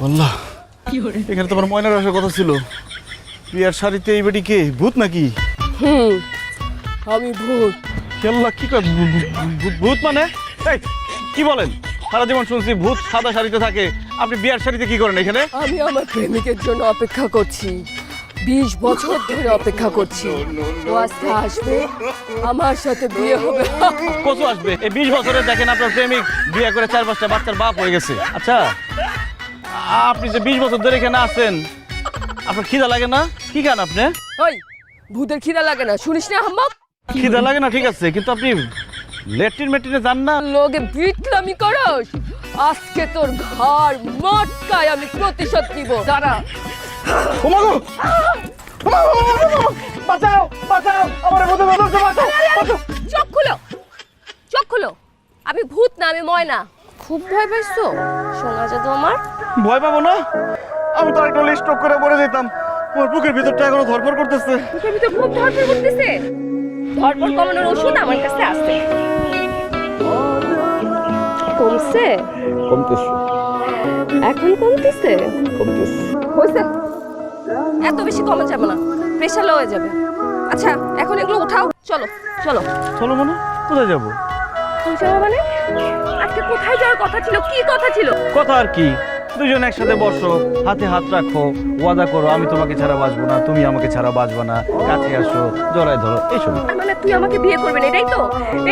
আল্লাহ, এখানে তোমার ময়নার আসার কথা ছিল। বিয়ার শাড়িতে এই বেটি কে? ভূত নাকি? আমি ভূত। আল্লাহ, কি কয় ভূত মানে? এই কি বলেন? সারা জীবন শুনছি ভূত সাদা শাড়িতে থাকে, আপনি বিয়ার শাড়িতে কি করেন এখানে? আমি আমার প্রেমিকের জন্য অপেক্ষা করছি, 20 বছর ধরে অপেক্ষা করছি। ও আজকে আসবে, আমার সাথে বিয়ে হবে। কত আসবে? এই 20 বছরে দেখেন আপনার প্রেমিক বিয়ে করে 4-5টা বাচ্চার বাপ হয়ে গেছে। আচ্ছা, আপনি যে 20 বছর ধরে এখানে আছেন, আপনার খিদা লাগে না? কি খান আপনি? ওই ভূতের খিদা লাগে না, শুনিস না হাম্মক? খিদা লাগে না ঠিক আছে, কিন্তু আপনি ল্যাট্রিন মেট্রিনে যান না? লোকে বিটলামি করস, আজকে তোর ঘর মটকায় আমি প্রতিশোধ নিব। দাঁড়া। ওমাগো! বাঁচাও, বাঁচাও, আমার মতো বাঁচাও। চোখ খুলো, চোখ খুলো। আমি ভূত না, আমি ময়না। খুব ভয় পাইছো? শোনা যাদু আমার। ভয় পাবো না? আমি তো একটা স্ট্রোক করে মরে যেতাম। আমার বুকের ভিতরটা এখনো ধরফর করতেছে। বুকের ভিতর খুব ধরফর করতেছে। ধরফর কমানোর ওষুধ আমার কাছে আছে। কমছে? কমতেছে, এখন কমতেছে? কমতেছে। হইছে? এত বেশি কমা যাবে না, প্রেশার লো হয়ে যাবে। আচ্ছা, এখন এগুলো উঠাও, চলো চলো। চলো মনে, কোথায় যাবো? তুই যাবো মানে? আজকে কোথায় যাওয়ার কথা ছিল? কি কথা ছিল? কথা আর কি, দুজন একসাথে বসো, হাতে হাত রাখো, ওয়াদা করো আমি তোমাকে ছাড়া বাঁচবো না, তুমি আমাকে ছাড়া বাঁচবা না, কাছে আসো, জড়ায় ধরো, এইসব। মানে তুই আমাকে বিয়ে করবি না, এটাই তো?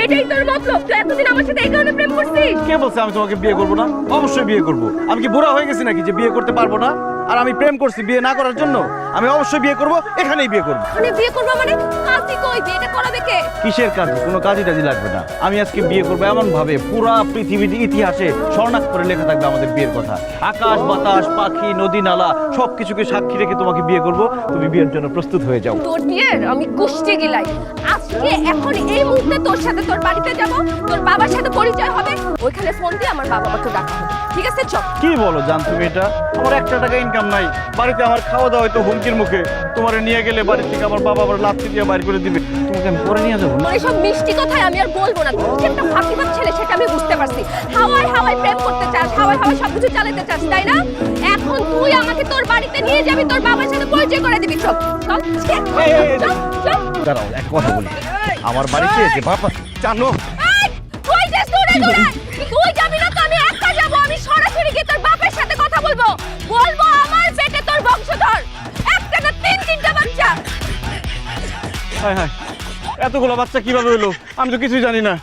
এটাই তোর মতলব? তুই এতদিন আমার সাথে এই কারণে প্রেম করছিস? কে বলছে আমি তোমাকে বিয়ে করবো না? অবশ্যই বিয়ে করবো। আমি কি বুড়া হয়ে গেছি নাকি যে বিয়ে করতে পারবো না? আর আমি প্রেম করছি বিয়ে না করার জন্য? আমি অবশ্যই বিয়ে করবো, এখানেই বিয়ে করবো। মানে বিয়ে করবো মানে? কাজই কই, বিয়েটা করাবে কে? কিসের কাজ? কোনো কাজই টাজি লাগবে না। আমি আজকে বিয়ে করবো এমন ভাবে পুরা পৃথিবীর ইতিহাসে স্বর্ণাক্ষরে লেখা থাকবে আমাদের বিয়ের কথা। আকাশ বাতাস পাখি নদী নালা সবকিছুকে সাক্ষী রেখে তোমাকে বিয়ে করব। তুমি বিয়ের জন্য প্রস্তুত হয়ে যাও। তোর বিয়ের আমি কুষ্টি গিলাই। আজকে এখন এই মুহূর্তে তোর সাথে তোর বাড়িতে যাব, তোর বাবার সাথে পরিচয় হবে, ওইখানে ফোন দিয়ে আমার বাবা মাকে ডাকা হবে। ঠিক আছে, চল। কি বলো জান তুমি এটা? আমার 1 টাকা ইনকাম নাই, বাড়িতে আমার খাওয়া দাওয়া হয়তো হুমকির মুখে। তোমারে নিয়ে গেলে বাড়ি থেকে আমার বাবা আবার লাথি দিয়ে বাইর করে দিবে। তোমাকে আমি পরে নিয়ে যাবো না? এইসব মিষ্টি কথাই আমি আর বলবো না। তুই যে একটা ফাঁকিবাজ ছেলে সেটা আমি বুঝতে পারছি। হাওয়ায় হাওয়ায় প্রেম করতে চাস, হাওয়ায় হাওয়ায় সবকিছু চালাতে চাস, তাই না? এখন তুই আমাকে তোর বাড়িতে নিয়ে যাবি, তোর বাবার সাথে পরিচয় করে দিবি। চল চল চল চল। দাঁড়াও, এক কথা বলি। আমার বাড়িতে যে বাবা জানো, কই যাস তুই রে? তুই যাবি না তো আমি একা যাব। আমি সরাসরি গিয়ে তোর বাবার সাথে কথা বলবো। বলবো আমার পেটে তোর বংশধর, একটা না 3-3টা বাচ্চা। হায় হায়, এতগুলো বাচ্চা কিভাবে হলো? আমি তো কিছুই জানি না।